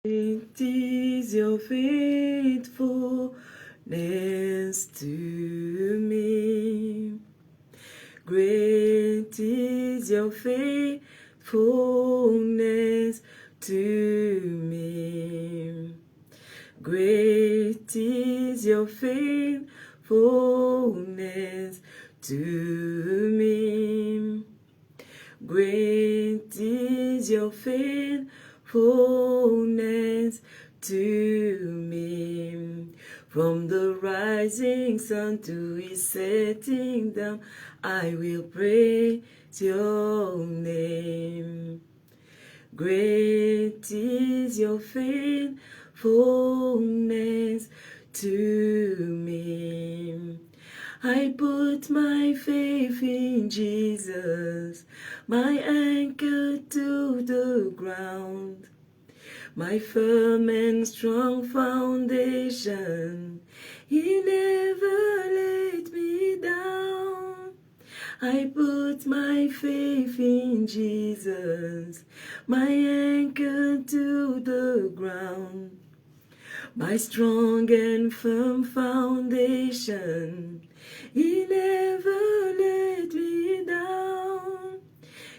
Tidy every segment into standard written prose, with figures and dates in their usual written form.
It is your faithfulness to me. Great is your faithfulness to me. Great is your faithfulness to me. Great is your faithfulness to me. From the rising sun to its setting down, I will praise your name. Great is your faithfulness to me. I put my faith in Jesus, my anchor to the ground, my firm and strong foundation. He never let me down. I put my faith in Jesus, my anchor to the ground, my strong and firm foundation. He never let me down.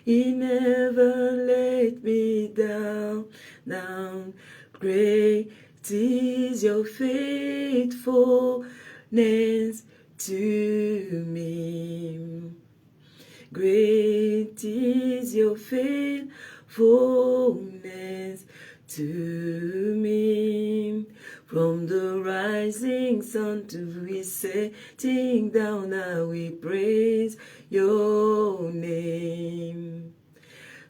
He never let me down. Down. Great is your faithfulness to me. Great is your faithfulness to me. From the rising sun to its setting down, I will praise your name.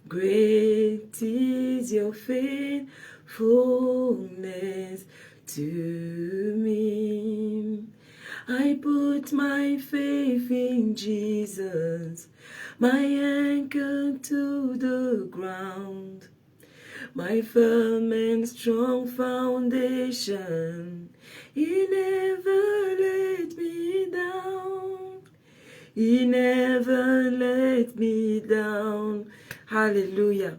Great is your faithfulness to me. I put my faith in Jesus, my anchor to the ground, my firm and strong foundation. He never let me down. He never let me down. Alléluia.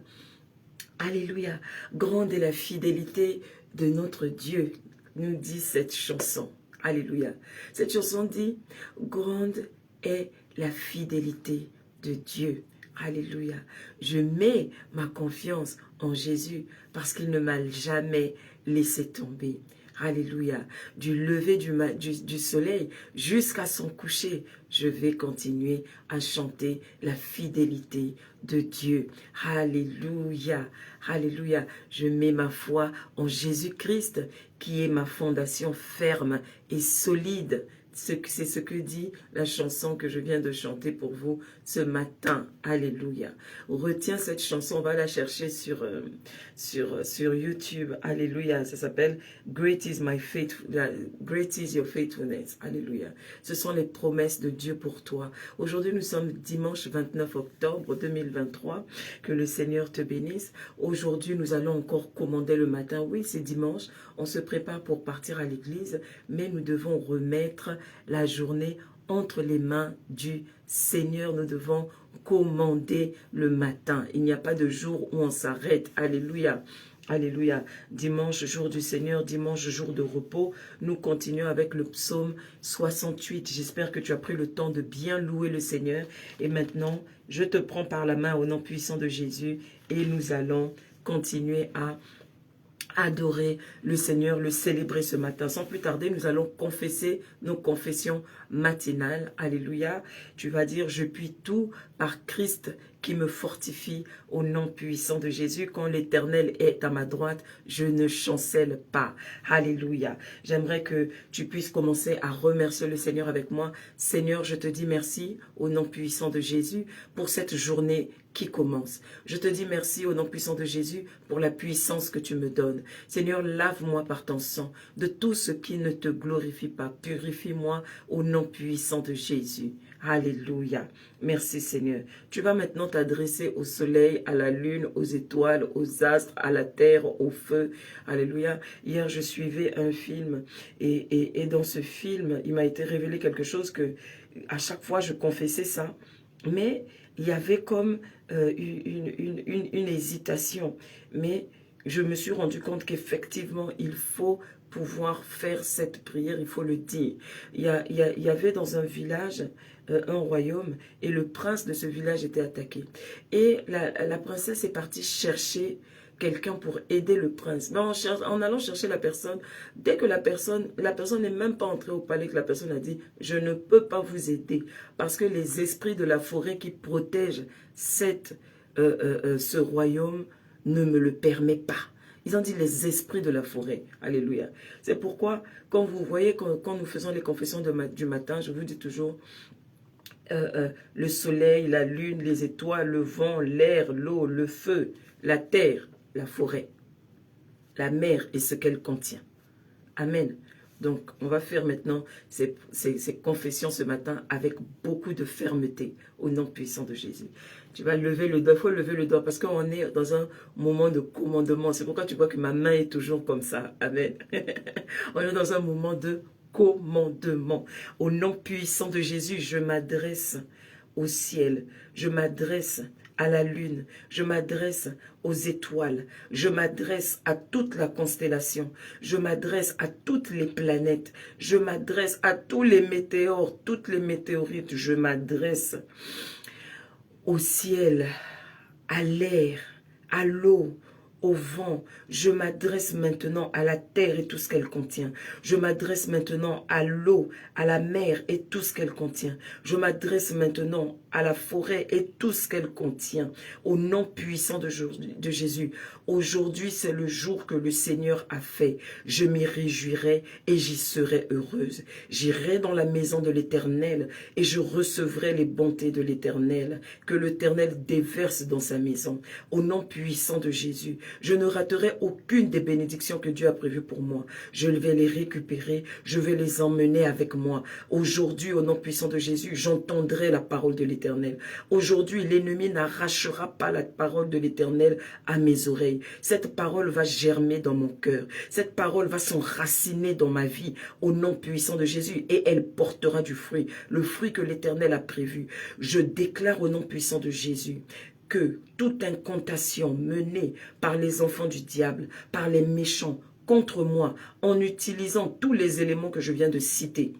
Alléluia. Grande est la fidélité de notre Dieu, nous dit cette chanson. Alléluia. Cette chanson dit, grande est la fidélité de Dieu. Alléluia. Je mets ma confiance en Jésus parce qu'il ne m'a jamais laissé tomber. Alléluia. Du lever du soleil jusqu'à son coucher, je vais continuer à chanter la fidélité de Dieu. Alléluia. Alléluia. Je mets ma foi en Jésus-Christ qui est ma fondation ferme et solide. C'est ce que dit la chanson que je viens de chanter pour vous ce matin. Alléluia. Retiens cette chanson, on va la chercher sur YouTube. Alléluia. Ça s'appelle Great is your faithfulness. Alléluia. Ce sont les promesses de Dieu pour toi. Aujourd'hui, nous sommes dimanche 29 octobre 2023. Que le Seigneur te bénisse. Aujourd'hui, nous allons encore commander le matin. Oui, c'est dimanche. On se prépare pour partir à l'église, mais nous devons remettre la journée entre les mains du Seigneur. Nous devons commander le matin. Il n'y a pas de jour où on s'arrête. Alléluia. Alléluia. Dimanche, jour du Seigneur, dimanche, jour de repos. Nous continuons avec le psaume 68. J'espère que tu as pris le temps de bien louer le Seigneur. Et maintenant, je te prends par la main au nom puissant de Jésus et nous allons continuer à adorer le Seigneur, le célébrer ce matin. Sans plus tarder, nous allons confesser nos confessions matinales. Alléluia. Tu vas dire, je puis tout par Christ qui me fortifie au nom puissant de Jésus. Quand l'Éternel est à ma droite, je ne chancelle pas. Alléluia. J'aimerais que tu puisses commencer à remercier le Seigneur avec moi. Seigneur, je te dis merci au nom puissant de Jésus pour cette journée qui commence. Je te dis merci au nom puissant de Jésus pour la puissance que tu me donnes. Seigneur, lave-moi par ton sang de tout ce qui ne te glorifie pas. Purifie-moi au nom puissant de Jésus. Alléluia. Merci Seigneur. Tu vas maintenant t'adresser au soleil, à la lune, aux étoiles, aux astres, à la terre, au feu. Alléluia. Hier, je suivais un film et dans ce film, il m'a été révélé quelque chose que à chaque fois, je confessais ça. Mais il y avait comme une hésitation. Mais je me suis rendu compte qu'effectivement, il faut pouvoir faire cette prière, il faut le dire. Il y avait dans un village, un royaume, et le prince de ce village était attaqué. Et la princesse est partie chercher quelqu'un pour aider le prince. Mais en allant chercher la personne, dès que la personne n'est même pas entrée au palais, que la personne a dit, je ne peux pas vous aider, parce que les esprits de la forêt qui protègent ce royaume ne me le permettent pas. Ils ont dit les esprits de la forêt. Alléluia. C'est pourquoi, quand vous voyez, quand nous faisons les confessions du matin, je vous dis toujours, le soleil, la lune, les étoiles, le vent, l'air, l'eau, le feu, la terre, la forêt, la mer et ce qu'elle contient. Amen. Donc, on va faire maintenant ces confessions ce matin avec beaucoup de fermeté au nom puissant de Jésus. Tu vas lever le doigt, il faut lever le doigt parce qu'on est dans un moment de commandement. C'est pourquoi tu vois que ma main est toujours comme ça. Amen. On est dans un moment de commandement. Au nom puissant de Jésus, je m'adresse au ciel. Je m'adresse à la lune, je m'adresse aux étoiles, je m'adresse à toute la constellation, je m'adresse à toutes les planètes, je m'adresse à tous les météores, toutes les météorites, je m'adresse au ciel, à l'air, à l'eau, au vent. Je m'adresse maintenant à la terre et tout ce qu'elle contient. Je m'adresse maintenant à l'eau, à la mer et tout ce qu'elle contient. Je m'adresse maintenant à la forêt et tout ce qu'elle contient. Au nom puissant de Jésus. Aujourd'hui, c'est le jour que le Seigneur a fait. Je m'y réjouirai et j'y serai heureuse. J'irai dans la maison de l'Éternel et je recevrai les bontés de l'Éternel que l'Éternel déverse dans sa maison. Au nom puissant de Jésus, je ne raterai aucune des bénédictions que Dieu a prévues pour moi. Je vais les récupérer, je vais les emmener avec moi. Aujourd'hui, au nom puissant de Jésus, j'entendrai la parole de l'Éternel. Aujourd'hui, l'ennemi n'arrachera pas la parole de l'Éternel à mes oreilles. Cette parole va germer dans mon cœur. Cette parole va s'enraciner dans ma vie au nom puissant de Jésus et elle portera du fruit, le fruit que l'Éternel a prévu. Je déclare au nom puissant de Jésus que toute incantation menée par les enfants du diable, par les méchants, contre moi, en utilisant tous les éléments que je viens de citer,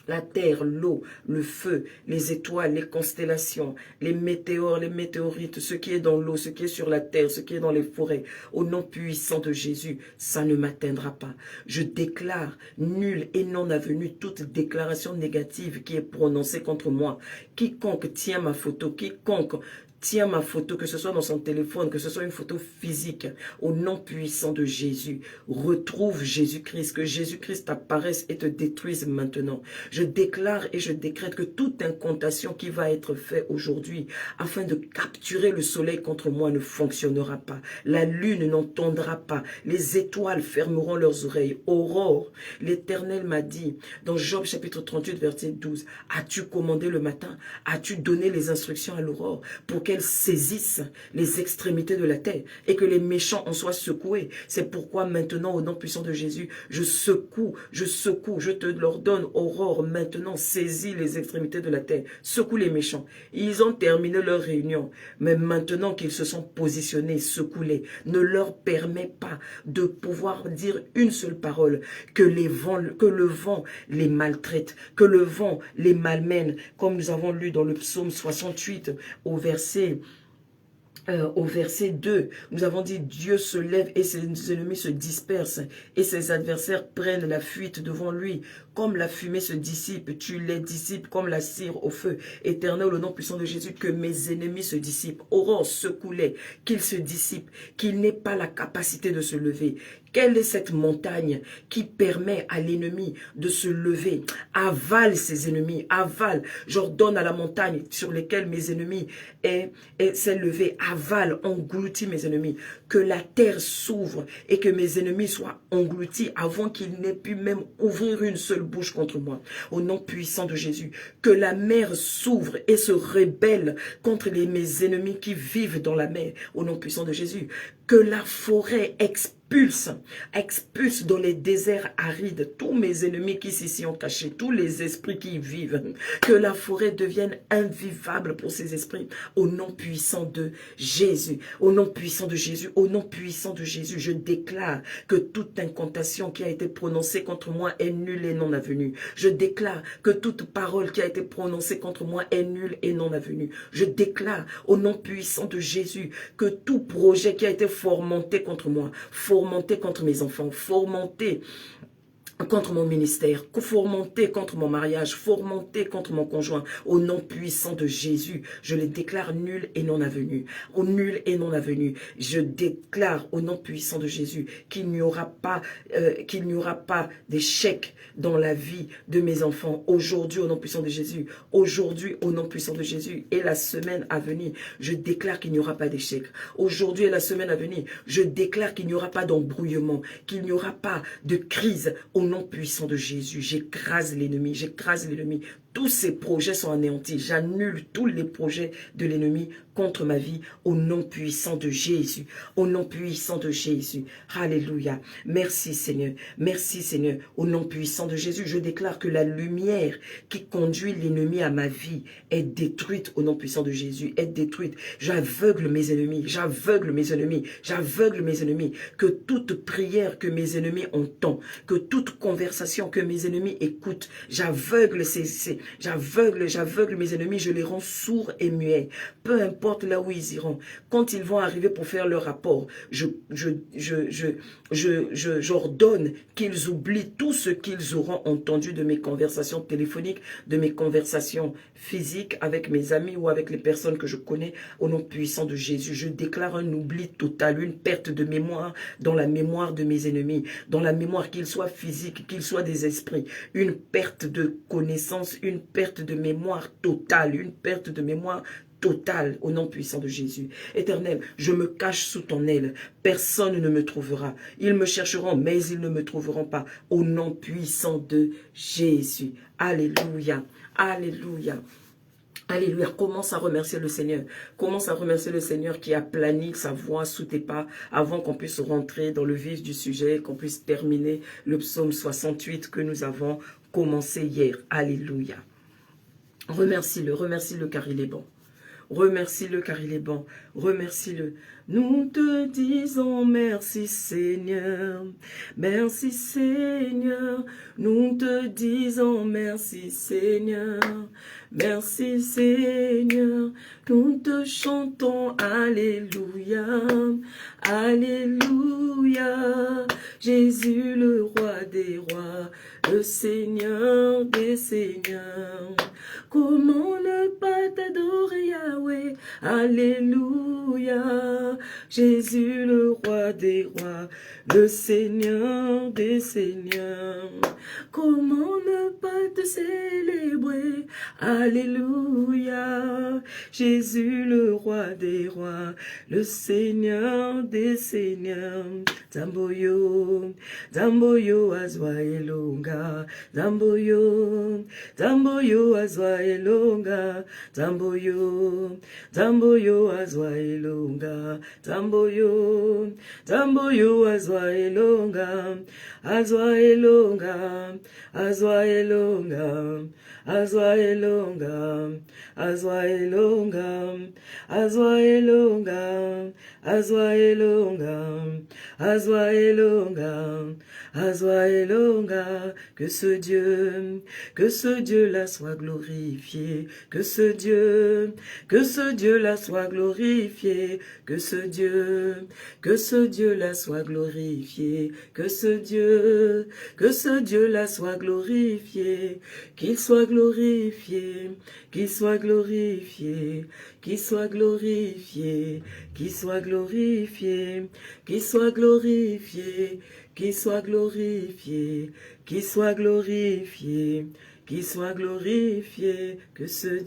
la terre, l'eau, le feu, les étoiles, les constellations, les météores, les météorites, ce qui est dans l'eau, ce qui est sur la terre, ce qui est dans les forêts, au nom puissant de Jésus, ça ne m'atteindra pas. Je déclare nul et non avenu toute déclaration négative qui est prononcée contre moi. Quiconque tient ma photo, quiconque tient ma photo, que ce soit dans son téléphone, que ce soit une photo physique, au nom puissant de Jésus, retrouve Jésus-Christ, que Jésus-Christ apparaisse et te détruise maintenant. Je déclare et je décrète que toute incantation qui va être faite aujourd'hui, afin de capturer le soleil contre moi, ne fonctionnera pas. La lune n'entendra pas. Les étoiles fermeront leurs oreilles. Aurore, l'Éternel m'a dit, dans Job chapitre 38, verset 12, as-tu commandé le matin? As-tu donné les instructions à l'aurore pour qu'elle saisisse les extrémités de la terre et que les méchants en soient secoués? C'est pourquoi maintenant, au nom puissant de Jésus, je secoue, je te l'ordonne, aurore, maintenant, saisis les extrémités de la terre, secoue les méchants. Ils ont terminé leur réunion, mais maintenant qu'ils se sont positionnés, secoue-les. Ne leur permets pas de pouvoir dire une seule parole, que le vent les maltraite, que le vent les malmène, comme nous avons lu dans le psaume 68 au verset 2, nous avons dit, Dieu se lève et ses ennemis se dispersent et ses adversaires prennent la fuite devant lui. Comme la fumée se dissipe, tu les dissipes comme la cire au feu. Éternel, au nom puissant de Jésus, que mes ennemis se dissipent. Aurore, secoue-les, qu'ils se dissipent, qu'ils n'aient pas la capacité de se lever. Quelle est cette montagne qui permet à l'ennemi de se lever? Avale ses ennemis, avale. J'ordonne à la montagne sur laquelle mes ennemis s'est levée, avale, engloutit mes ennemis. Que la terre s'ouvre et que mes ennemis soient engloutis avant qu'ils n'aient pu même ouvrir une seule bouche contre moi. Au nom puissant de Jésus, que la mer s'ouvre et se rebelle contre mes ennemis qui vivent dans la mer. Au nom puissant de Jésus, que la forêt explose expulse dans les déserts arides tous mes ennemis qui s'y ont cachés, tous les esprits qui y vivent. Que la forêt devienne invivable pour ces esprits. Au nom puissant de Jésus, au nom puissant de Jésus, au nom puissant de Jésus, je déclare que toute incantation qui a été prononcée contre moi est nulle et non avenue. Je déclare que toute parole qui a été prononcée contre moi est nulle et non avenue. Je déclare au nom puissant de Jésus que tout projet qui a été fomenté contre moi, fomenté contre mes enfants, fomenté contre mon ministère, fomenté contre mon mariage, fomenté contre mon conjoint, au nom puissant de Jésus, je les déclare nuls et non avenus. Au nul et non avenus, je déclare au nom puissant de Jésus qu'il n'y aura pas d'échec dans la vie de mes enfants. Aujourd'hui, au nom puissant de Jésus, aujourd'hui, au nom puissant de Jésus, et la semaine à venir, je déclare qu'il n'y aura pas d'échec. Aujourd'hui et la semaine à venir, je déclare qu'il n'y aura pas d'embrouillement, qu'il n'y aura pas de crise. Au nom puissant de Jésus, j'écrase l'ennemi, j'écrase l'ennemi. Tous ces projets sont anéantis. J'annule tous les projets de l'ennemi contre ma vie au nom puissant de Jésus. Au nom puissant de Jésus. Alléluia. Merci Seigneur. Merci Seigneur. Au nom puissant de Jésus, je déclare que la lumière qui conduit l'ennemi à ma vie est détruite au nom puissant de Jésus. Est détruite. J'aveugle mes ennemis. J'aveugle mes ennemis. J'aveugle mes ennemis. Que toute prière que mes ennemis entendent, que toute conversation que mes ennemis écoutent, j'aveugle j'aveugle mes ennemis, je les rends sourds et muets. Peu importe là où ils iront. Quand ils vont arriver pour faire leur rapport, j'ordonne qu'ils oublient tout ce qu'ils auront entendu de mes conversations téléphoniques, de mes conversations physiques avec mes amis ou avec les personnes que je connais. Au nom puissant de Jésus, je déclare un oubli total, une perte de mémoire dans la mémoire de mes ennemis, dans la mémoire qu'ils soient physiques, qu'ils soient des esprits, une perte de connaissance, une perte de mémoire totale, une perte de mémoire totale au nom puissant de Jésus. Éternel, je me cache sous ton aile. Personne ne me trouvera. Ils me chercheront, mais ils ne me trouveront pas. Au nom puissant de Jésus. Alléluia. Alléluia. Alléluia, commence à remercier le Seigneur. Commence à remercier le Seigneur qui a plani sa voix sous tes pas avant qu'on puisse rentrer dans le vif du sujet, qu'on puisse terminer le psaume 68 que nous avons commencé hier. Alléluia. Remercie-le car il est bon. Remercie-le car il est bon. Remercie-le. Nous te disons merci Seigneur. Merci Seigneur. Nous te disons merci Seigneur. Merci Seigneur. Nous te chantons Alléluia. Alléluia. Jésus le roi des rois. Le Seigneur des seigneurs. Comment ne pas t'adorer Yahweh? Alléluia. Jésus le roi des rois, le Seigneur des seigneurs. Comment ne pas te célébrer? Alléluia. Jésus le roi des rois, le Seigneur des seigneurs. Zamboyo, Zamboyo azwa elonga, Zamboyo, Zamboyo azwa elonga, Zamboyo, Zamboyo azwa elonga, Zamboyo, Zamboyo azwa elonga, azwa elonga, azwa elonga, azwa elonga, azwa elonga, azwa elonga, azwa elonga, azwa elonga, azwa elonga, que ce Dieu-là soit glorifié, que ce Dieu-là soit glorifié, que ce Dieu-là soit glorifié, que ce Dieu-là soit glorifié, qu'il soit glorifié, qu'il soit glorifié, qu'il soit glorifié, qu'il soit glorifié, qu'il soit glorifié, qu'il soit glorifié, qu'il soit glorifié, qu'il soit glorifié, que ce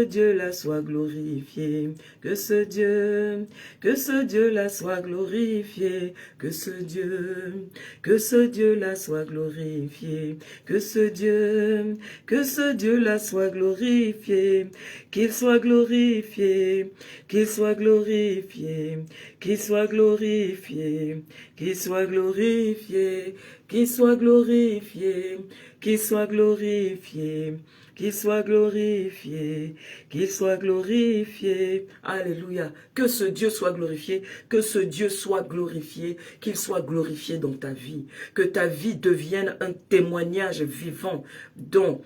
Dieu-là soit glorifié, que ce Dieu-là soit glorifié, que ce Dieu-là soit glorifié, que ce Dieu-là soit glorifié, qu'il soit glorifié, qu'il soit glorifié, qu'il soit glorifié, qu'il soit glorifié, qu'il soit glorifié, qu'il soit glorifié, qu'il soit glorifié, qu'il soit glorifié. Alléluia. Que ce Dieu soit glorifié, que ce Dieu soit glorifié, qu'il soit glorifié dans ta vie. Que ta vie devienne un témoignage vivant dont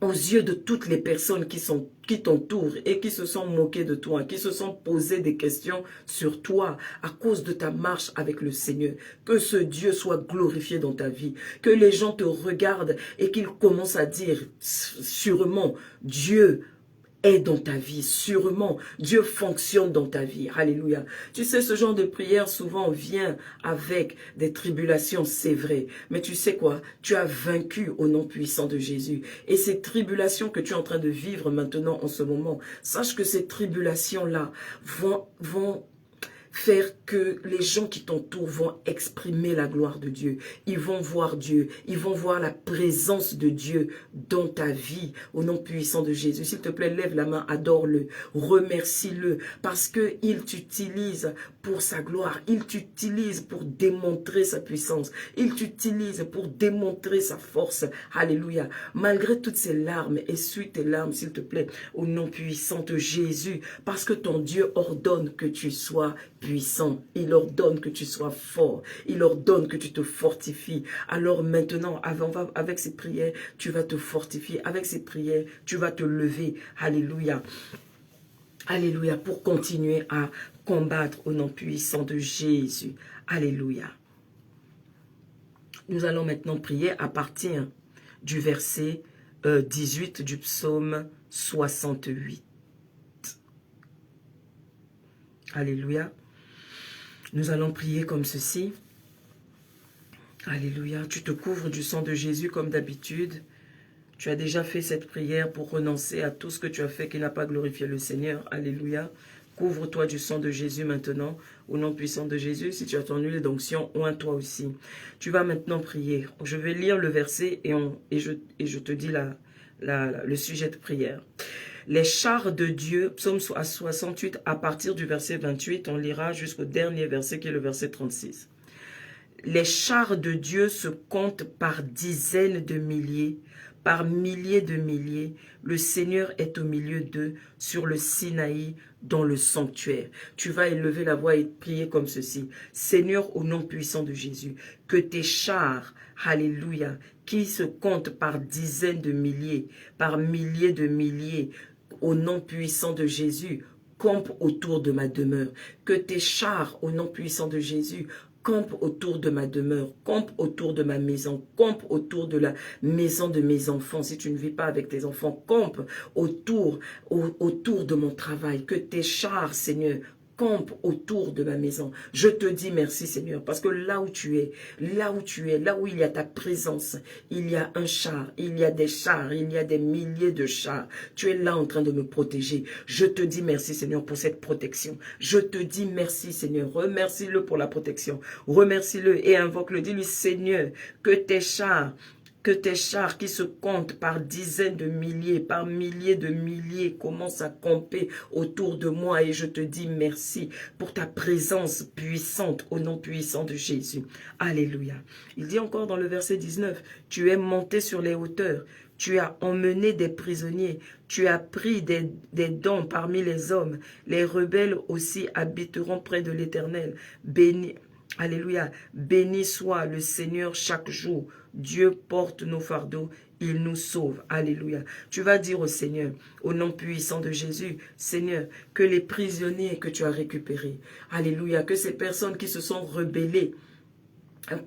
aux yeux de toutes les personnes qui t'entourent et qui se sont moquées de toi, qui se sont posées des questions sur toi à cause de ta marche avec le Seigneur. Que ce Dieu soit glorifié dans ta vie. Que les gens te regardent et qu'ils commencent à dire sûrement Dieu est dans ta vie, sûrement. Dieu fonctionne dans ta vie. Alléluia. Tu sais, ce genre de prière souvent vient avec des tribulations, c'est vrai. Mais tu sais quoi? Tu as vaincu au nom puissant de Jésus. Et ces tribulations que tu es en train de vivre maintenant, en ce moment, sache que ces tribulations-là vont faire que les gens qui t'entourent vont exprimer la gloire de Dieu. Ils vont voir Dieu. Ils vont voir la présence de Dieu dans ta vie. Au nom puissant de Jésus. S'il te plaît, lève la main, adore-le. Remercie-le. Parce qu'il t'utilise pour sa gloire. Il t'utilise pour démontrer sa puissance. Il t'utilise pour démontrer sa force. Alléluia. Malgré toutes ces larmes, essuie tes larmes, s'il te plaît. Au nom puissant de Jésus. Parce que ton Dieu ordonne que tu sois puissant, il ordonne que tu sois fort, il ordonne que tu te fortifies. Alors maintenant, avec ces prières, tu vas te fortifier, avec ces prières, tu vas te lever. Alléluia. Alléluia, pour continuer à combattre au nom puissant de Jésus. Alléluia. Nous allons maintenant prier à partir du verset 18 du psaume 68. Alléluia. Nous allons prier comme ceci. Alléluia. Tu te couvres du sang de Jésus comme d'habitude. Tu as déjà fait cette prière pour renoncer à tout ce que tu as fait qui n'a pas glorifié le Seigneur. Alléluia. Couvre-toi du sang de Jésus maintenant, au nom puissant de Jésus. Si tu as ton huile d'onction, oins-toi aussi. Tu vas maintenant prier. Je vais lire le verset et je te dis le sujet de prière. Les chars de Dieu, psaume 68, à partir du verset 28, on lira jusqu'au dernier verset qui est le verset 36. Les chars de Dieu se comptent par dizaines de milliers, par milliers de milliers. Le Seigneur est au milieu d'eux, sur le Sinaï, dans le sanctuaire. Tu vas élever la voix et prier comme ceci. Seigneur, au nom puissant de Jésus, que tes chars, alléluia, qui se comptent par dizaines de milliers, par milliers de milliers, au nom puissant de Jésus, campe autour de ma demeure. Que tes chars, au nom puissant de Jésus, campe autour de ma demeure, campe autour de ma maison, campe autour de la maison de mes enfants. Si tu ne vis pas avec tes enfants, campe autour de mon travail. Que tes chars, Seigneur, campe autour de ma maison. Je te dis merci, Seigneur, parce que là où tu es, là où il y a ta présence, il y a un char, il y a des chars, il y a des milliers de chars. Tu es là en train de me protéger. Je te dis merci, Seigneur, pour cette protection. Je te dis merci, Seigneur. Remercie-le pour la protection. Remercie-le et invoque-le. Dis-lui, Seigneur, que tes chars qui se comptent par dizaines de milliers, par milliers de milliers, commencent à camper autour de moi. Et je te dis merci pour ta présence puissante au nom puissant de Jésus. Alléluia. Il dit encore dans le verset 19, « Tu es monté sur les hauteurs, tu as emmené des prisonniers, tu as pris des dons parmi les hommes. Les rebelles aussi habiteront près de l'Éternel. Béni, alléluia, béni soit le Seigneur chaque jour. Dieu porte nos fardeaux, il nous sauve. Alléluia. Tu vas dire au Seigneur, au nom puissant de Jésus, Seigneur, que les prisonniers que tu as récupérés, alléluia, que ces personnes qui se sont rebellées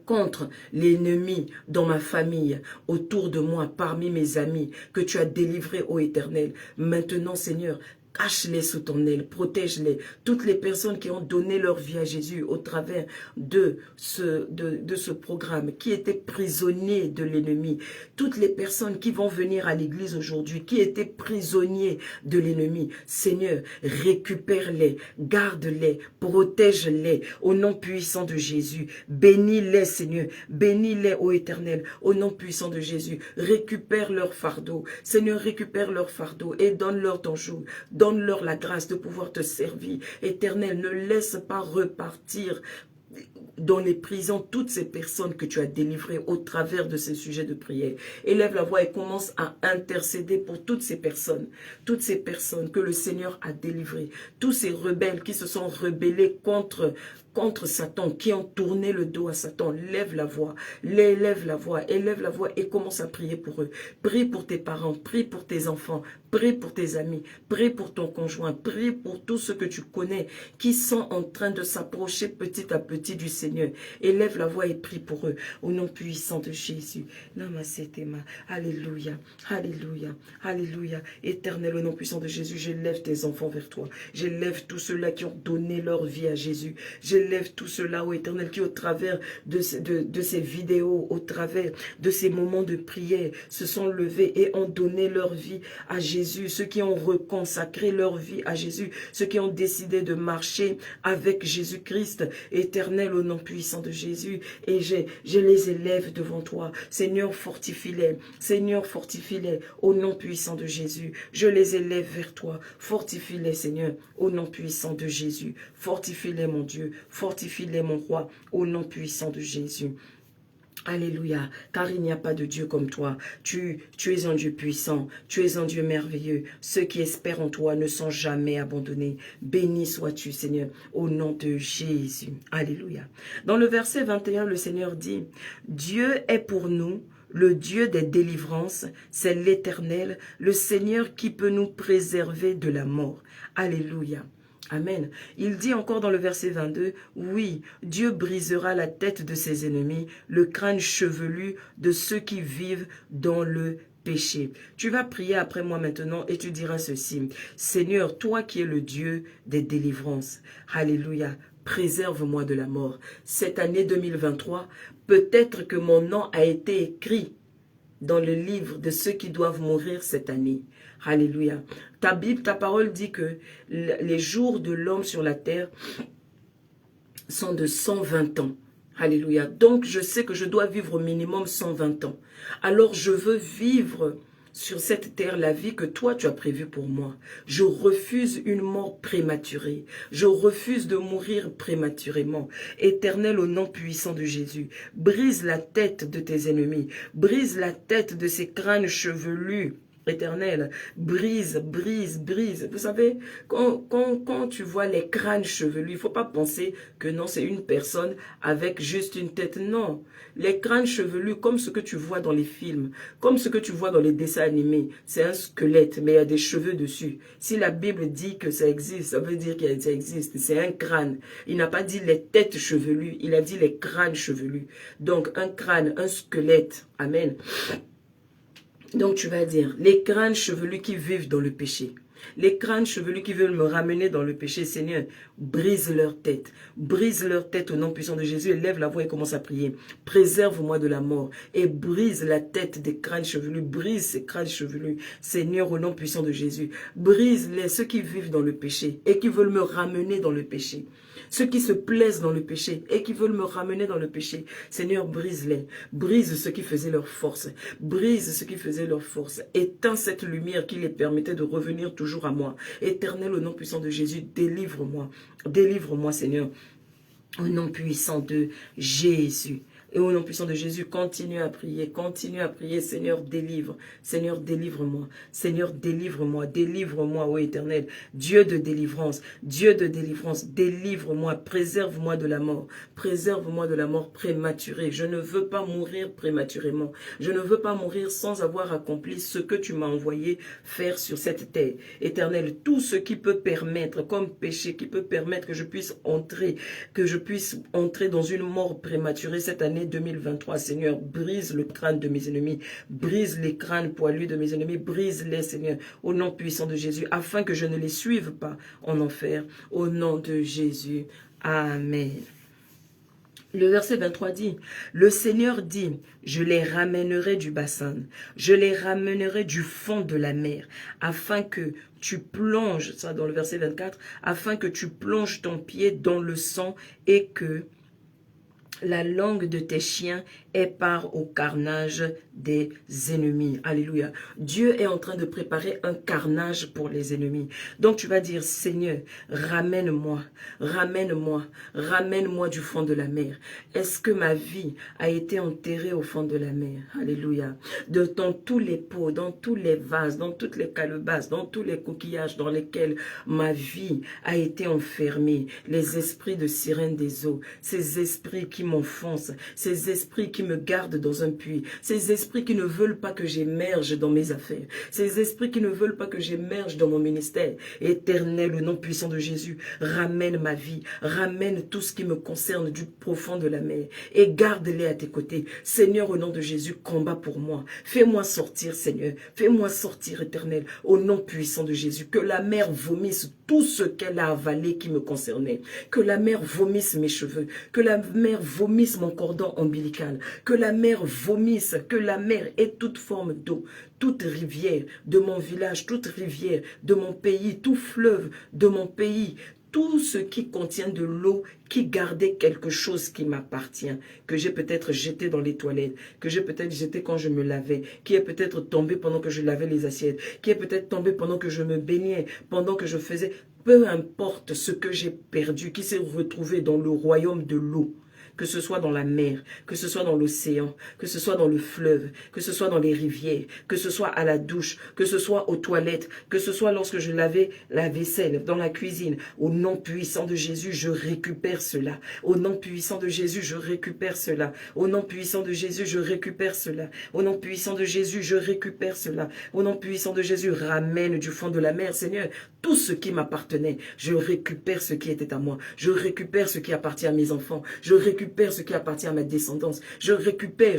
contre l'ennemi dans ma famille, autour de moi, parmi mes amis, que tu as délivrés, ô Éternel. Maintenant, Seigneur, Cache-les sous ton aile, protège-les. Toutes les personnes qui ont donné leur vie à Jésus au travers de ce programme, qui étaient prisonniers de l'ennemi. Toutes les personnes qui vont venir à l'église aujourd'hui, qui étaient prisonniers de l'ennemi. Seigneur, récupère-les, garde-les, protège-les au nom puissant de Jésus. Bénis-les, Seigneur. Bénis-les, ô Éternel, au nom puissant de Jésus. Récupère leur fardeau. Seigneur, récupère leur fardeau et donne-leur ton jour. Donne-leur la grâce de pouvoir te servir. Éternel, ne laisse pas repartir dans les prisons toutes ces personnes que tu as délivrées au travers de ces sujets de prière. Élève la voix et commence à intercéder pour toutes ces personnes que le Seigneur a délivrées, tous ces rebelles qui se sont rebellés contre Satan, qui ont tourné le dos à Satan. Lève la voix et commence à prier pour eux. Prie pour tes parents, prie pour tes enfants, prie pour tes amis, prie pour ton conjoint, prie pour tous ceux que tu connais qui sont en train de s'approcher petit à petit du Seigneur. Élève la voix et prie pour eux au nom puissant de Jésus. Alléluia, alléluia, alléluia. Éternel, au nom puissant de Jésus, j'élève tes enfants vers toi. J'élève tous ceux-là qui ont donné leur vie à Jésus. J'élève tous ceux-là, ô Éternel, qui au travers de ces vidéos, au travers de ces moments de prière, se sont levés et ont donné leur vie à Jésus. Ceux qui ont reconsacré leur vie à Jésus. Ceux qui ont décidé de marcher avec Jésus-Christ. Éternel, au nom puissant de Jésus. Et je les élève devant toi. Seigneur, fortifie-les. Seigneur, fortifie-les. Au nom puissant de Jésus. Je les élève vers toi. Fortifie-les, Seigneur. Au nom puissant de Jésus. Fortifie-les, mon Dieu. Fortifie-les, mon roi, au nom puissant de Jésus. Alléluia, car il n'y a pas de Dieu comme toi. Tu es un Dieu puissant, tu es un Dieu merveilleux. Ceux qui espèrent en toi ne sont jamais abandonnés. Béni sois-tu, Seigneur, au nom de Jésus. Alléluia. Dans le verset 21, le Seigneur dit, « Dieu est pour nous le Dieu des délivrances, c'est l'Éternel, le Seigneur qui peut nous préserver de la mort. » Alléluia. Amen. Il dit encore dans le verset 22, « Oui, Dieu brisera la tête de ses ennemis, le crâne chevelu de ceux qui vivent dans le péché. » Tu vas prier après moi maintenant et tu diras ceci, « Seigneur, toi qui es le Dieu des délivrances, alléluia, préserve-moi de la mort. » Cette année 2023, peut-être que mon nom a été écrit dans le livre de ceux qui doivent mourir cette année. Alléluia. Ta Bible, ta parole dit que les jours de l'homme sur la terre sont de 120 ans. Alléluia. Donc, je sais que je dois vivre au minimum 120 ans. Alors, je veux vivre sur cette terre la vie que toi tu as prévue pour moi. Je refuse une mort prématurée. Je refuse de mourir prématurément. Éternel, au nom puissant de Jésus, brise la tête de tes ennemis. Brise la tête de ces crânes chevelus. Éternel, brise, brise, brise. Vous savez, quand tu vois les crânes chevelus, il ne faut pas penser que non, c'est une personne avec juste une tête. Non, les crânes chevelus, comme ce que tu vois dans les films, comme ce que tu vois dans les dessins animés, c'est un squelette, mais il y a des cheveux dessus. Si la Bible dit que ça existe, ça veut dire que ça existe. C'est un crâne. Il n'a pas dit les têtes chevelues, il a dit les crânes chevelus. Donc, un crâne, un squelette. Amen. Donc tu vas dire, les crânes chevelus qui vivent dans le péché, les crânes chevelus qui veulent me ramener dans le péché, Seigneur, brise leur tête au nom puissant de Jésus, élève la voix et commence à prier. Préserve-moi de la mort et brise la tête des crânes chevelus, brise ces crânes chevelus, Seigneur, au nom puissant de Jésus. Brise-les, ceux qui vivent dans le péché et qui veulent me ramener dans le péché. Ceux qui se plaisent dans le péché et qui veulent me ramener dans le péché, Seigneur, brise-les. Brise ceux qui faisaient leur force. Brise ceux qui faisaient leur force. Éteins cette lumière qui les permettait de revenir toujours à moi. Éternel, au nom puissant de Jésus, délivre-moi. Délivre-moi, Seigneur, au nom puissant de Jésus. Et au nom puissant de Jésus, continue à prier, Seigneur, délivre. Seigneur, délivre-moi. Seigneur, délivre-moi. Délivre-moi, ô Éternel. Dieu de délivrance, délivre-moi, préserve-moi de la mort. Préserve-moi de la mort prématurée. Je ne veux pas mourir prématurément. Je ne veux pas mourir sans avoir accompli ce que tu m'as envoyé faire sur cette terre. Éternel, tout ce qui peut permettre, comme péché, qui peut permettre que je puisse entrer dans une mort prématurée cette année année 2023. Seigneur, brise le crâne de mes ennemis, brise les crânes poilus de mes ennemis, brise-les, Seigneur, au nom puissant de Jésus, afin que je ne les suive pas en enfer, au nom de Jésus. Amen. Le verset 23 dit, le Seigneur dit, je les ramènerai du bassin, je les ramènerai du fond de la mer, afin que tu plonges, ça dans le verset 24, afin que tu plonges ton pied dans le sang et que la langue de tes chiens ait part au carnage des ennemis. Alléluia. Dieu est en train de préparer un carnage pour les ennemis. Donc tu vas dire, Seigneur, ramène-moi, ramène-moi, ramène-moi du fond de la mer. Est-ce que ma vie a été enterrée au fond de la mer? Alléluia. Dans tous les pots, dans tous les vases, dans toutes les calebasses, dans tous les coquillages dans lesquels ma vie a été enfermée, les esprits de sirène des eaux, ces esprits qui m'enfoncent, ces esprits qui me gardent dans un puits, ces esprits qui ne veulent pas que j'émerge dans mes affaires, ces esprits qui ne veulent pas que j'émerge dans mon ministère. Éternel, au nom puissant de Jésus, ramène ma vie, ramène tout ce qui me concerne du profond de la mer et garde-les à tes côtés. Seigneur, au nom de Jésus, combat pour moi. Fais-moi sortir, Seigneur. Fais-moi sortir, Éternel, au nom puissant de Jésus. Que la mer vomisse tout ce qu'elle a avalé qui me concernait. Que la mer vomisse mes cheveux. Que la mer vomisse mon cordon ombilical. Que la mer vomisse, que la mer ait toute forme d'eau. Toute rivière de mon village, toute rivière de mon pays, tout fleuve de mon pays, tout ce qui contient de l'eau, qui gardait quelque chose qui m'appartient, que j'ai peut-être jeté dans les toilettes, que j'ai peut-être jeté quand je me lavais, qui est peut-être tombé pendant que je lavais les assiettes, qui est peut-être tombé pendant que je me baignais, pendant que je faisais, peu importe ce que j'ai perdu, qui s'est retrouvé dans le royaume de l'eau. Que ce soit dans la mer, que ce soit dans l'océan, que ce soit dans le fleuve, que ce soit dans les rivières, que ce soit à la douche, que ce soit aux toilettes, que ce soit lorsque je lavais la vaisselle, dans la cuisine. Au nom puissant de Jésus, je récupère cela. Au nom puissant de Jésus, je récupère cela. Au nom puissant de Jésus, je récupère cela. Au nom puissant de Jésus, je récupère cela. Au nom puissant de Jésus, ramène du fond de la mer, Seigneur, tout ce qui m'appartenait. Je récupère ce qui était à moi. Je récupère ce qui appartient à mes enfants. Je récupère ce qui appartient à ma descendance. Je récupère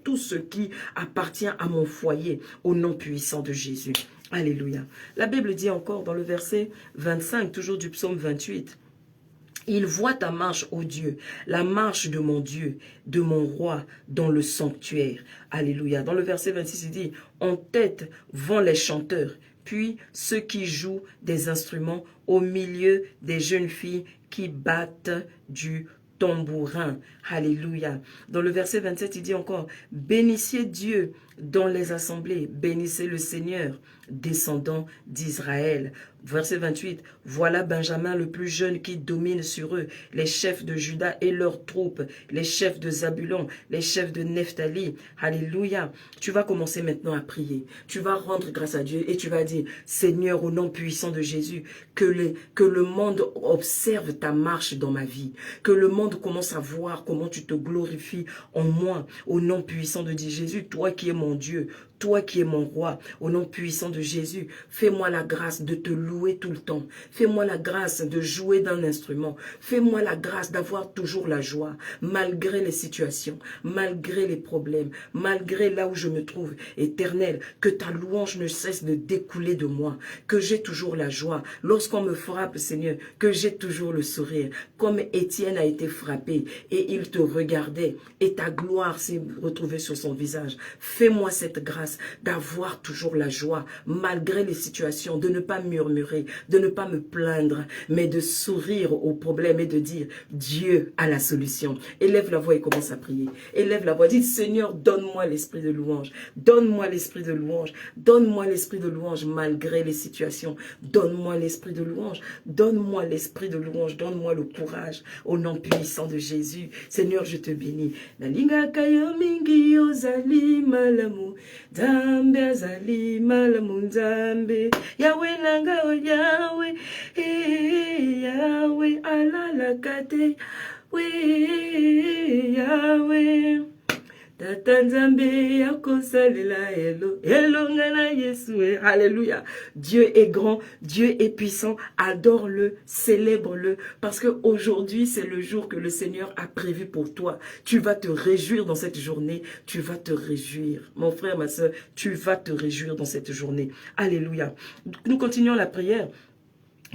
tout ce qui appartient à mon foyer au nom puissant de Jésus. Alléluia. La Bible dit encore dans le verset 25, toujours du psaume 28, « Il voit ta marche, ô Dieu, la marche de mon Dieu, de mon roi, dans le sanctuaire. » Alléluia. Dans le verset 26, il dit, « En tête vont les chanteurs, puis ceux qui jouent des instruments au milieu des jeunes filles qui battent du tambourin. » Alléluia. Dans le verset 27, il dit encore, « Bénissez Dieu dans les assemblées, bénissez le Seigneur, descendants d'Israël. » Verset 28, « Voilà Benjamin le plus jeune qui domine sur eux, les chefs de Juda et leurs troupes, les chefs de Zabulon, les chefs de Nephtali. » Alléluia. Tu vas commencer maintenant à prier. Tu vas rendre grâce à Dieu et tu vas dire, « Seigneur, au nom puissant de Jésus, que le monde observe ta marche dans ma vie. Que le monde commence à voir comment tu te glorifies en moi. Au nom puissant de Jésus, toi qui es mon Dieu, toi qui es mon roi, au nom puissant de Jésus, fais-moi la grâce de te louer tout le temps. Fais-moi la grâce de jouer d'un instrument. Fais-moi la grâce d'avoir toujours la joie, malgré les situations, malgré les problèmes, malgré là où je me trouve. Éternel, que ta louange ne cesse de découler de moi, que j'ai toujours la joie. Lorsqu'on me frappe, Seigneur, que j'ai toujours le sourire. Comme Étienne a été frappé et il te regardait et ta gloire s'est retrouvée sur son visage. Fais-moi cette grâce d'avoir toujours la joie, malgré les situations, de ne pas murmurer, de ne pas me plaindre, mais de sourire aux problèmes et de dire, Dieu a la solution. Élève la voix et commence à prier. Élève la voix, dis, Seigneur, donne-moi l'esprit de louange. Donne-moi l'esprit de louange. Donne-moi l'esprit de louange malgré les situations. Donne-moi l'esprit de louange. Donne-moi l'esprit de louange. Donne-moi le courage au nom puissant de Jésus. Seigneur, je te bénis. Nalinga kayo mingi ozali malamu. Zambe azali malamu nzambe. Yahweh nanga o Yahweh. Yahweh alala kate. Oui, Yahweh. Alléluia. Dieu est grand, Dieu est puissant, adore-le, célèbre-le, parce qu'aujourd'hui c'est le jour que le Seigneur a prévu pour toi. Tu vas te réjouir dans cette journée, tu vas te réjouir. Mon frère, ma soeur, tu vas te réjouir dans cette journée. Alléluia. Nous continuons la prière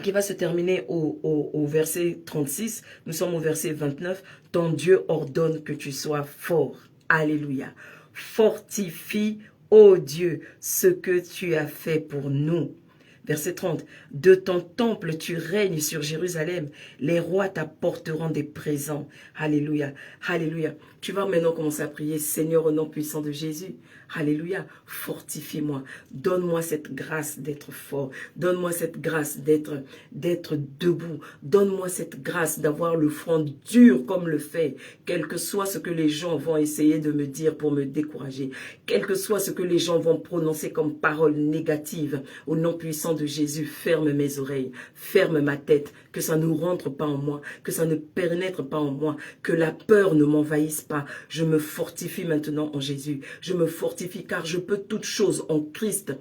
qui va se terminer au verset 36. Nous sommes au verset 29. Ton Dieu ordonne que tu sois fort. Alléluia. Fortifie, ô Dieu, ce que tu as fait pour nous. Verset 30. De ton temple, tu règnes sur Jérusalem. Les rois t'apporteront des présents. Alléluia. Alléluia. Tu vas maintenant commencer à prier. Seigneur, au nom puissant de Jésus. Alléluia. Fortifie-moi. Donne-moi cette grâce d'être fort. Donne-moi cette grâce d'être debout. Donne-moi cette grâce d'avoir le front dur comme le fait. Quel que soit ce que les gens vont essayer de me dire pour me décourager. Quel que soit ce que les gens vont prononcer comme paroles négatives. Au nom puissant de Jésus, ferme mes oreilles. Ferme ma tête. Que ça ne rentre pas en moi. Que ça ne pénètre pas en moi. Que la peur ne m'envahisse pas. Je me fortifie maintenant en Jésus. Je me fortifie car je peux toutes choses en Christ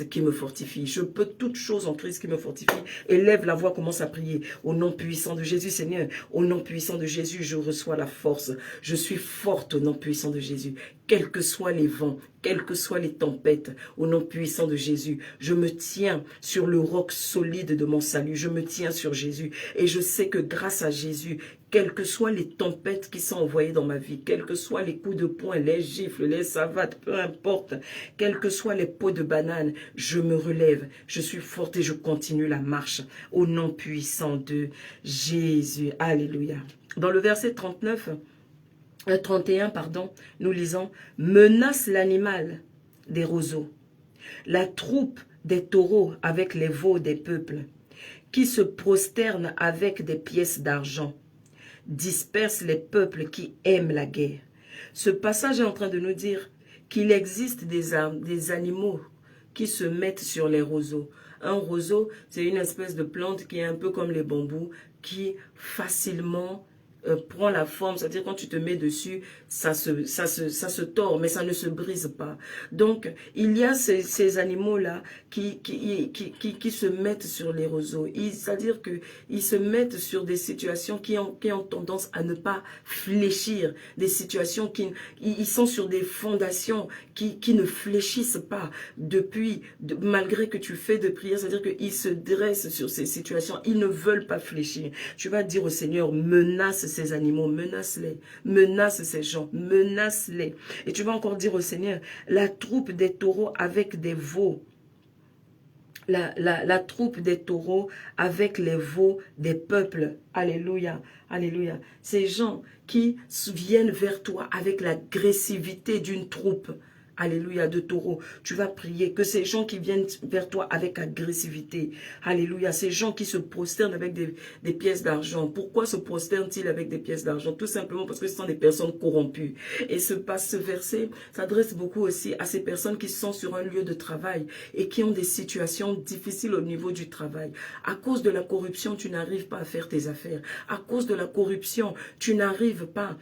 qui me fortifie. Je peux toutes choses en Christ qui me fortifie. Élève la voix, commence à prier. Au nom puissant de Jésus, Seigneur. Au nom puissant de Jésus, je reçois la force. Je suis forte au nom puissant de Jésus. Quels que soient les vents, quelles que soient les tempêtes, au nom puissant de Jésus, je me tiens sur le roc solide de mon salut. Je me tiens sur Jésus. Et je sais que grâce à Jésus, quelles que soient les tempêtes qui sont envoyées dans ma vie, quels que soient les coups de poing, les gifles, les savates, peu importe, quels que soient les pots de banane, je me relève, je suis forte et je continue la marche au nom puissant de Jésus. Alléluia. Dans le verset 31, nous lisons « Menace l'animal des roseaux, la troupe des taureaux avec les veaux des peuples, qui se prosternent avec des pièces d'argent. Disperse les peuples qui aiment la guerre. » Ce passage est en train de nous dire qu'il existe des animaux qui se mettent sur les roseaux. Un roseau, c'est une espèce de plante qui est un peu comme les bambous, qui facilement prend la forme, c'est-à-dire quand tu te mets dessus, ça se tord, mais ça ne se brise pas. Donc, il y a ces animaux-là qui se mettent sur les roseaux. C'est-à-dire qu'ils se mettent sur des situations qui ont tendance à ne pas fléchir, des situations ils sont sur des fondations qui ne fléchissent pas malgré que tu fais de prières, c'est-à-dire qu'ils se dressent sur ces situations, ils ne veulent pas fléchir. Tu vas dire au Seigneur, menace ces animaux, menace-les, menace ces gens, menace-les. Et tu vas encore dire au Seigneur, la troupe des taureaux avec des veaux, la troupe des taureaux avec les veaux des peuples. Alléluia, alléluia. Ces gens qui viennent vers toi avec l'agressivité d'une troupe. Alléluia, de taureaux. Tu vas prier que ces gens qui viennent vers toi avec agressivité, alléluia, ces gens qui se prosternent avec des pièces d'argent. Pourquoi se prosternent-ils avec des pièces d'argent? Tout simplement parce que ce sont des personnes corrompues. Et ce verset s'adresse beaucoup aussi à ces personnes qui sont sur un lieu de travail et qui ont des situations difficiles au niveau du travail. À cause de la corruption, tu n'arrives pas à faire tes affaires. À cause de la corruption, tu n'arrives pas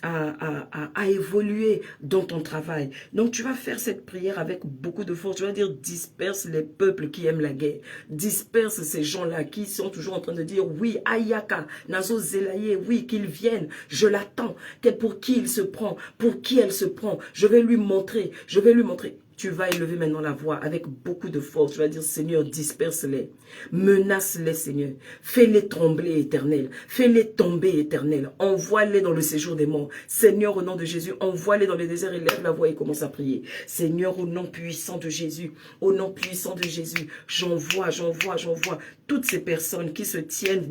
à évoluer dans ton travail. Donc tu vas faire cette prière avec beaucoup de force. Tu vas dire, disperse les peuples qui aiment la guerre. Disperse ces gens-là qui sont toujours en train de dire, oui, Ayaka, Nazo Zelaye, oui, qu'il vienne, je l'attends. Pour qui il se prend, pour qui elle se prend. Je vais lui montrer, je vais lui montrer. Tu vas élever maintenant la voix avec beaucoup de force. Tu vas dire, Seigneur, disperse-les. Menace-les, Seigneur. Fais-les trembler, Éternel. Fais-les tomber, Éternel. Envoie-les dans le séjour des morts. Seigneur, au nom de Jésus, envoie-les dans les déserts. Élève la voix et commence à prier. Seigneur, au nom puissant de Jésus, au nom puissant de Jésus, j'envoie toutes ces personnes qui se tiennent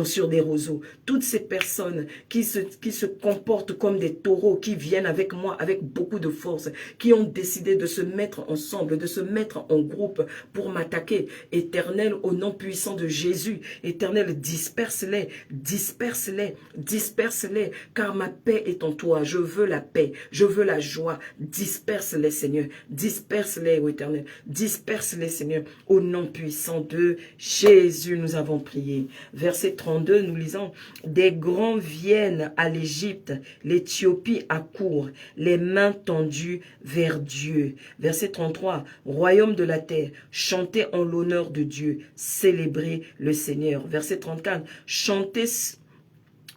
sur des roseaux. Toutes ces personnes qui se comportent comme des taureaux, qui viennent avec moi avec beaucoup de force, qui ont décidé de se se mettre ensemble, de se mettre en groupe pour m'attaquer. Éternel, au nom puissant de Jésus, Éternel, disperse-les, disperse-les, disperse-les, car ma paix est en toi. Je veux la paix, je veux la joie. Disperse-les, Seigneur, disperse-les, ô Éternel, disperse-les, Seigneur, au nom puissant de Jésus, nous avons prié. Verset 32, nous lisons, des grands viennent à l'Égypte, l'Éthiopie accourt, les mains tendues vers Dieu. Verset 33, royaume de la terre, chantez en l'honneur de Dieu, célébrez le Seigneur. Verset 34, chantez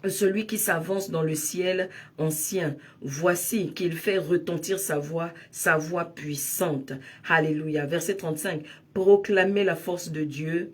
celui qui s'avance dans le ciel ancien. Voici qu'il fait retentir sa voix puissante. Alléluia. Verset 35, proclamez la force de Dieu.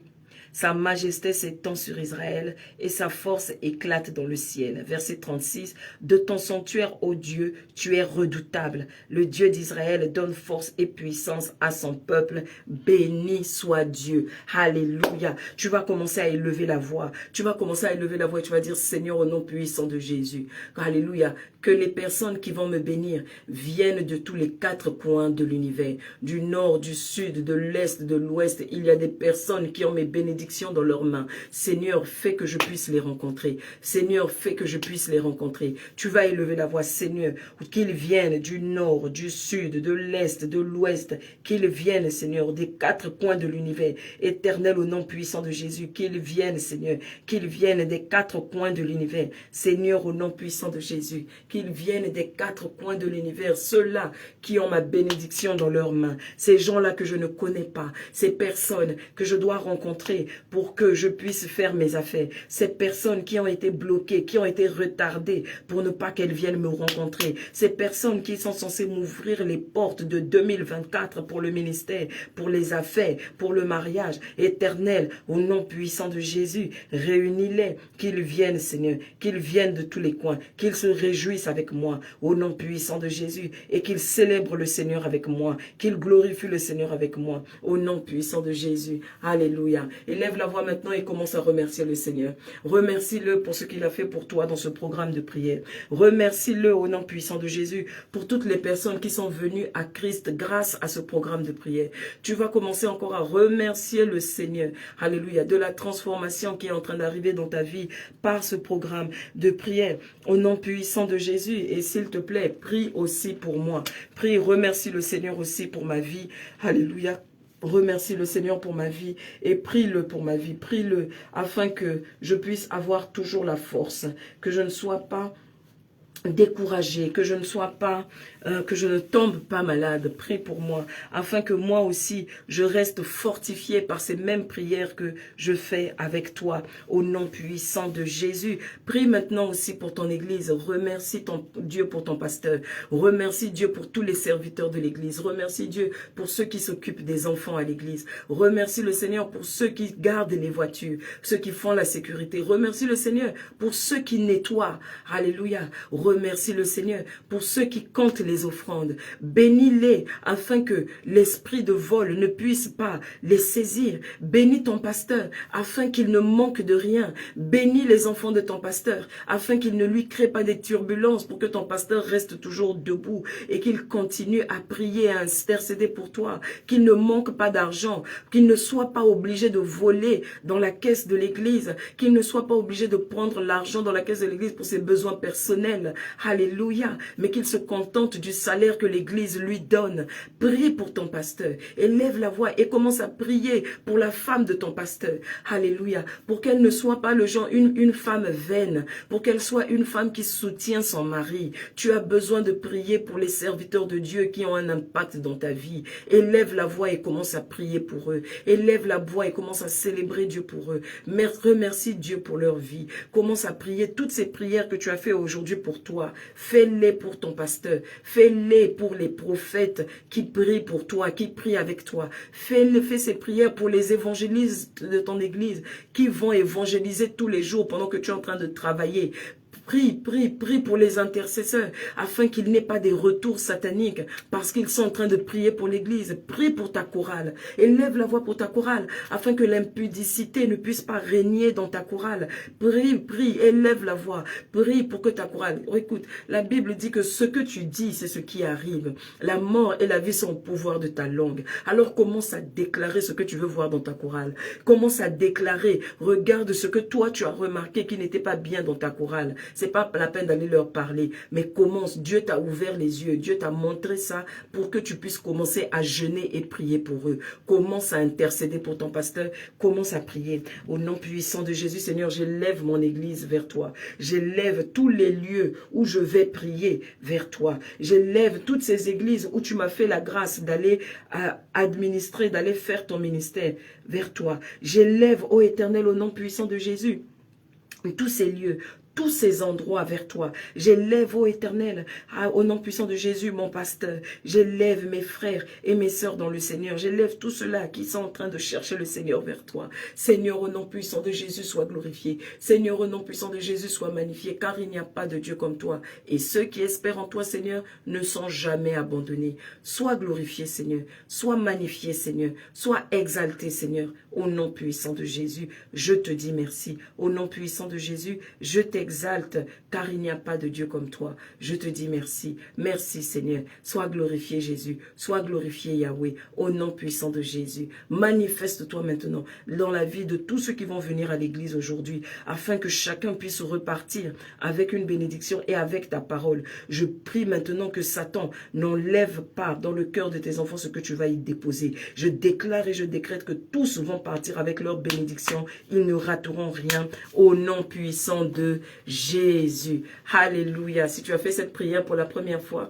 Sa majesté s'étend sur Israël et sa force éclate dans le ciel. Verset 36, de ton sanctuaire, ô Dieu, tu es redoutable. Le Dieu d'Israël donne force et puissance à son peuple. Béni soit Dieu. Alléluia. Tu vas commencer à élever la voix. Tu vas commencer à élever la voix et tu vas dire, Seigneur, au nom puissant de Jésus. Alléluia. Que les personnes qui vont me bénir viennent de tous les 4 coins de l'univers. Du nord, du sud, de l'est, de l'ouest. Il y a des personnes qui ont mes bénédictions dans leurs mains. Seigneur, fais que je puisse les rencontrer. Seigneur, fais que je puisse les rencontrer. Tu vas élever la voix, Seigneur, qu'ils viennent du nord, du sud, de l'est, de l'ouest, qu'ils viennent, Seigneur, des 4 coins de l'univers. Éternel, au nom puissant de Jésus, qu'ils viennent, Seigneur, qu'ils viennent des 4 coins de l'univers. Seigneur, au nom puissant de Jésus, qu'ils viennent des 4 coins de l'univers, ceux-là qui ont ma bénédiction dans leurs mains, ces gens-là que je ne connais pas, ces personnes que je dois rencontrer pour que je puisse faire mes affaires. Ces personnes qui ont été bloquées, qui ont été retardées pour ne pas qu'elles viennent me rencontrer. Ces personnes qui sont censées m'ouvrir les portes de 2024 pour le ministère, pour les affaires, pour le mariage. Éternel, au nom puissant de Jésus, réunis-les, qu'ils viennent, Seigneur, qu'ils viennent de tous les coins, qu'ils se réjouissent avec moi, au nom puissant de Jésus, et qu'ils célèbrent le Seigneur avec moi, qu'ils glorifient le Seigneur avec moi, au nom puissant de Jésus. Alléluia. Élève la voix maintenant et commence à remercier le Seigneur. Remercie-le pour ce qu'il a fait pour toi dans ce programme de prière. Remercie-le au nom puissant de Jésus pour toutes les personnes qui sont venues à Christ grâce à ce programme de prière. Tu vas commencer encore à remercier le Seigneur. Alléluia. De la transformation qui est en train d'arriver dans ta vie par ce programme de prière. Au nom puissant de Jésus. Et s'il te plaît, prie aussi pour moi. Prie, remercie le Seigneur aussi pour ma vie. Alléluia. Remercie le Seigneur pour ma vie et prie-le pour ma vie. Prie-le afin que je puisse avoir toujours la force, que je ne sois pas découragé, que je ne sois pas, que je ne tombe pas malade. Prie pour moi, afin que moi aussi, je reste fortifié par ces mêmes prières que je fais avec toi, au nom puissant de Jésus. Prie maintenant aussi pour ton église. Remercie ton Dieu pour ton pasteur. Remercie Dieu pour tous les serviteurs de l'église. Remercie Dieu pour ceux qui s'occupent des enfants à l'église. Remercie le Seigneur pour ceux qui gardent les voitures, ceux qui font la sécurité. Remercie le Seigneur pour ceux qui nettoient. Alléluia. Remercie le Seigneur pour ceux qui comptent les offrandes. Bénis-les afin que l'esprit de vol ne puisse pas les saisir. Bénis ton pasteur afin qu'il ne manque de rien. Bénis les enfants de ton pasteur afin qu'il ne lui crée pas des turbulences pour que ton pasteur reste toujours debout et qu'il continue à prier, à intercéder pour toi. Qu'il ne manque pas d'argent, qu'il ne soit pas obligé de voler dans la caisse de l'église, qu'il ne soit pas obligé de prendre l'argent dans la caisse de l'église pour ses besoins personnels. Alléluia. Mais qu'il se contente du salaire que l'église lui donne. Prie pour ton pasteur. Élève la voix et commence à prier pour la femme de ton pasteur. Alléluia. Pour qu'elle ne soit pas le genre, une femme vaine. Pour qu'elle soit une femme qui soutient son mari. Tu as besoin de prier pour les serviteurs de Dieu qui ont un impact dans ta vie. Élève la voix et commence à prier pour eux. Élève la voix et commence à célébrer Dieu pour eux. Remercie Dieu pour leur vie. Commence à prier toutes ces prières que tu as fait aujourd'hui pour toi. Fais-les pour ton pasteur. Fais-les pour les prophètes qui prient pour toi, qui prient avec toi. Fais ces prières pour les évangélistes de ton église qui vont évangéliser tous les jours pendant que tu es en train de travailler. Prie pour les intercesseurs, afin qu'il n'ait pas des retours sataniques, parce qu'ils sont en train de prier pour l'église. Prie pour ta chorale. Élève la voix pour ta chorale, afin que l'impudicité ne puisse pas régner dans ta chorale. Prie, élève la voix. Prie pour que ta chorale... Écoute, la Bible dit que ce que tu dis, c'est ce qui arrive. La mort et la vie sont au pouvoir de ta langue. Alors commence à déclarer ce que tu veux voir dans ta chorale. Commence à déclarer, regarde ce que toi tu as remarqué qui n'était pas bien dans ta chorale. C'est pas la peine d'aller leur parler, mais commence. Dieu t'a ouvert les yeux, Dieu t'a montré ça pour que tu puisses commencer à jeûner et prier pour eux. Commence à intercéder pour ton pasteur, commence à prier. Au nom puissant de Jésus, Seigneur, j'élève mon église vers toi. J'élève tous les lieux où je vais prier vers toi. J'élève toutes ces églises où tu m'as fait la grâce d'aller administrer, d'aller faire ton ministère vers toi. J'élève, ô Éternel, au nom puissant de Jésus, tous ces lieux, tous ces endroits vers toi. J'élève, ô Éternel, au nom puissant de Jésus, mon pasteur. J'élève mes frères et mes sœurs dans le Seigneur. J'élève tous ceux-là qui sont en train de chercher le Seigneur vers toi. Seigneur, au nom puissant de Jésus, sois glorifié. Seigneur, au nom puissant de Jésus, sois magnifié, car il n'y a pas de Dieu comme toi. Et ceux qui espèrent en toi, Seigneur, ne sont jamais abandonnés. Sois glorifié, Seigneur. Sois magnifié, Seigneur. Sois exalté, Seigneur. Au nom puissant de Jésus, je te dis merci. Au nom puissant de Jésus, je t'exalte, car il n'y a pas de Dieu comme toi. Je te dis merci. Merci, Seigneur. Sois glorifié, Jésus. Sois glorifié, Yahweh. Au nom puissant de Jésus. Manifeste-toi maintenant dans la vie de tous ceux qui vont venir à l'église aujourd'hui, afin que chacun puisse repartir avec une bénédiction et avec ta parole. Je prie maintenant que Satan n'enlève pas dans le cœur de tes enfants ce que tu vas y déposer. Je déclare et je décrète que tous vont partir avec leur bénédiction. Ils ne rateront rien au nom puissant de Jésus. Alléluia. Si tu as fait cette prière pour la première fois,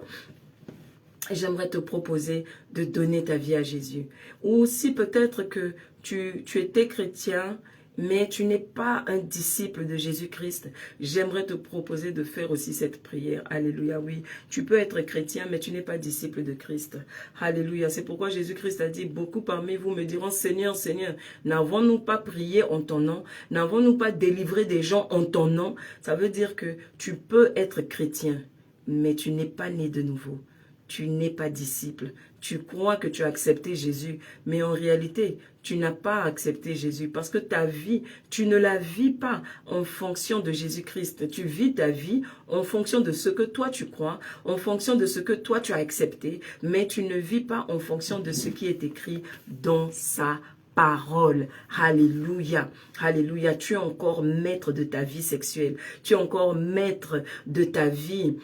j'aimerais te proposer de donner ta vie à Jésus. Ou si peut-être que tu étais chrétien, mais tu n'es pas un disciple de Jésus-Christ, j'aimerais te proposer de faire aussi cette prière. Alléluia, oui. Tu peux être chrétien, mais tu n'es pas disciple de Christ. Alléluia. C'est pourquoi Jésus-Christ a dit, beaucoup parmi vous me diront, Seigneur, Seigneur, n'avons-nous pas prié en ton nom? N'avons-nous pas délivré des gens en ton nom? Ça veut dire que tu peux être chrétien, mais tu n'es pas né de nouveau. Tu n'es pas disciple. Tu crois que tu as accepté Jésus, mais en réalité, tu n'as pas accepté Jésus parce que ta vie, tu ne la vis pas en fonction de Jésus-Christ. Tu vis ta vie en fonction de ce que toi tu crois, en fonction de ce que toi tu as accepté, mais tu ne vis pas en fonction de ce qui est écrit dans sa parole. Alléluia. Alléluia. Tu es encore maître de ta vie sexuelle. Tu es encore maître de ta vie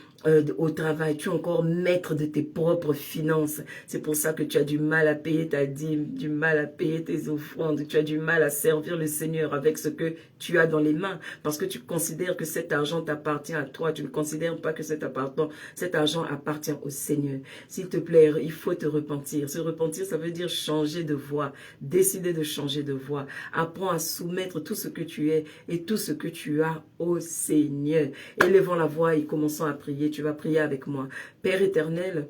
au travail. Tu es encore maître de tes propres finances. C'est pour ça que tu as du mal à payer ta dîme, du mal à payer tes offrandes. Tu as du mal à servir le Seigneur avec ce que tu as dans les mains. Parce que tu considères que cet argent t'appartient à toi. Tu ne considères pas que cet argent appartient au Seigneur. S'il te plaît, il faut te repentir. Se repentir, ça veut dire changer de voie. Décider de changer de voie. Apprends à soumettre tout ce que tu es et tout ce que tu as au Seigneur. Élevons la voix et commençons à prier. Tu vas prier avec moi. Père éternel,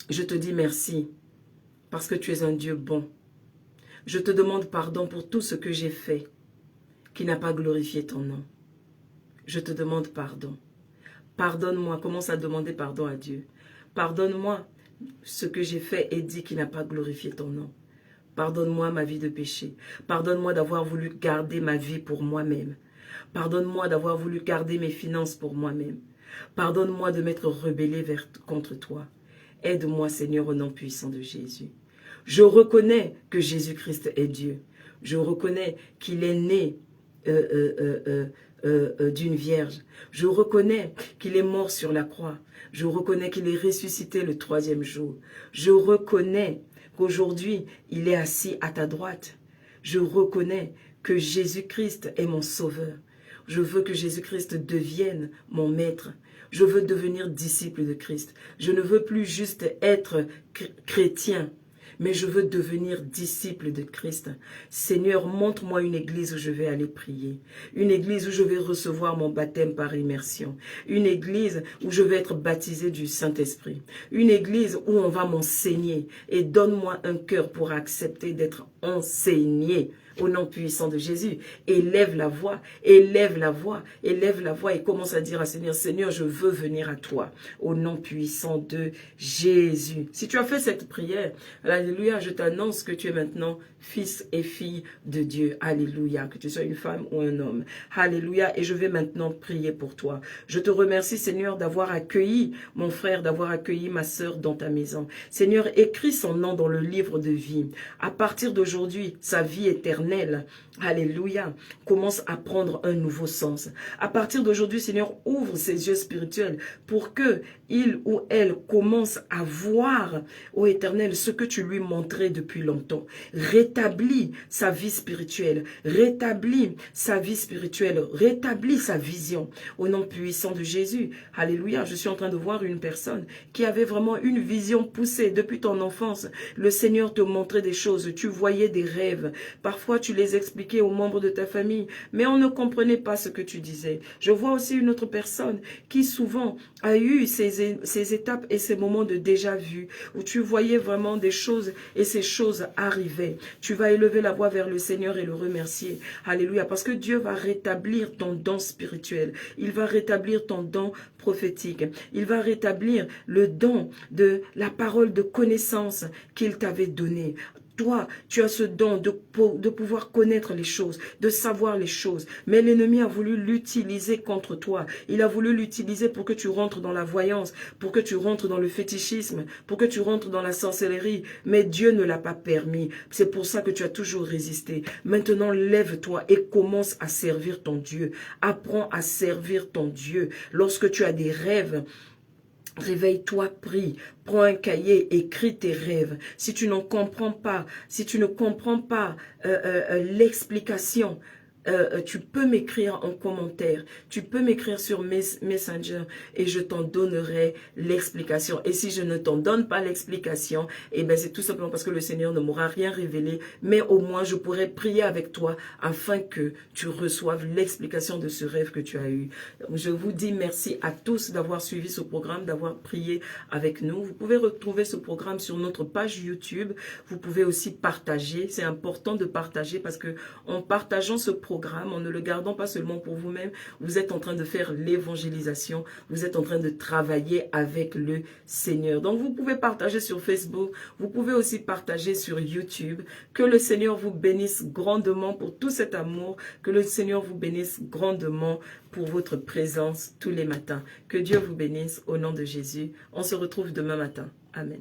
je te dis merci parce que tu es un Dieu bon. Je te demande pardon pour tout ce que j'ai fait qui n'a pas glorifié ton nom. Je te demande pardon. Pardonne-moi. Commence à demander pardon à Dieu. Pardonne-moi ce que j'ai fait et dit qui n'a pas glorifié ton nom. Pardonne-moi ma vie de péché. Pardonne-moi d'avoir voulu garder ma vie pour moi-même. Pardonne-moi d'avoir voulu garder mes finances pour moi-même. Pardonne-moi de m'être rebellé contre toi. Aide-moi, Seigneur, au nom puissant de Jésus. Je reconnais que Jésus-Christ est Dieu. Je reconnais qu'il est né d'une vierge. Je reconnais qu'il est mort sur la croix. Je reconnais qu'il est ressuscité le 3e jour. Je reconnais qu'aujourd'hui, il est assis à ta droite. Je reconnais que Jésus-Christ est mon sauveur. Je veux que Jésus-Christ devienne mon maître. Je veux devenir disciple de Christ. Je ne veux plus juste être chrétien, mais je veux devenir disciple de Christ. Seigneur, montre-moi une église où je vais aller prier. Une église où je vais recevoir mon baptême par immersion. Une église où je vais être baptisé du Saint-Esprit. Une église où on va m'enseigner. Et donne-moi un cœur pour accepter d'être enseigné. au nom puissant de Jésus. Élève la voix, élève la voix, élève la voix et commence à dire à Seigneur, Seigneur, je veux venir à toi, au nom puissant de Jésus. Si tu as fait cette prière, alléluia, je t'annonce que tu es maintenant fils et fille de Dieu. Alléluia, que tu sois une femme ou un homme. Alléluia, et je vais maintenant prier pour toi. Je te remercie, Seigneur, d'avoir accueilli mon frère, d'avoir accueilli ma sœur dans ta maison. Seigneur, écris son nom dans le livre de vie. À partir d'aujourd'hui, sa vie éternelle, alléluia, commence à prendre un nouveau sens. À partir d'aujourd'hui, Seigneur, ouvre ses yeux spirituels pour que il ou elle commence à voir, ô Éternel, ce que tu lui montrais depuis longtemps. Rétablis sa vie spirituelle, rétablis sa vie spirituelle, rétablis sa vision au nom puissant de Jésus. Alléluia, je suis en train de voir une personne qui avait vraiment une vision poussée depuis ton enfance. Le Seigneur te montrait des choses, tu voyais des rêves. Parfois, tu les expliquais aux membres de ta famille, mais on ne comprenait pas ce que tu disais. Je vois aussi une autre personne qui souvent a eu ces étapes et ces moments de déjà-vu, où tu voyais vraiment des choses et ces choses arrivaient. Tu vas élever la voix vers le Seigneur et le remercier. Alléluia, parce que Dieu va rétablir ton don spirituel. Il va rétablir ton don prophétique. Il va rétablir le don de la parole de connaissance qu'il t'avait donnée. Toi, tu as ce don de pouvoir connaître les choses, de savoir les choses. Mais l'ennemi a voulu l'utiliser contre toi. Il a voulu l'utiliser pour que tu rentres dans la voyance, pour que tu rentres dans le fétichisme, pour que tu rentres dans la sorcellerie. Mais Dieu ne l'a pas permis. C'est pour ça que tu as toujours résisté. Maintenant, lève-toi et commence à servir ton Dieu. Apprends à servir ton Dieu. Lorsque tu as des rêves, réveille-toi, prie, prends un cahier, écris tes rêves. Si tu ne comprends pas l'explication, tu peux m'écrire en commentaire, tu peux m'écrire sur Messenger et je t'en donnerai l'explication. Et si je ne t'en donne pas l'explication, eh ben c'est tout simplement parce que le Seigneur ne m'aura rien révélé, mais au moins je pourrai prier avec toi afin que tu reçoives l'explication de ce rêve que tu as eu. Je vous dis merci à tous d'avoir suivi ce programme, d'avoir prié avec nous. Vous pouvez retrouver ce programme sur notre page YouTube. Vous pouvez aussi partager. C'est important de partager parce que en partageant ce programme, en ne le gardant pas seulement pour vous-même, vous êtes en train de faire l'évangélisation, vous êtes en train de travailler avec le Seigneur. Donc vous pouvez partager sur Facebook, vous pouvez aussi partager sur YouTube. Que le Seigneur vous bénisse grandement pour tout cet amour, que le Seigneur vous bénisse grandement pour votre présence tous les matins. Que Dieu vous bénisse au nom de Jésus. On se retrouve demain matin. Amen.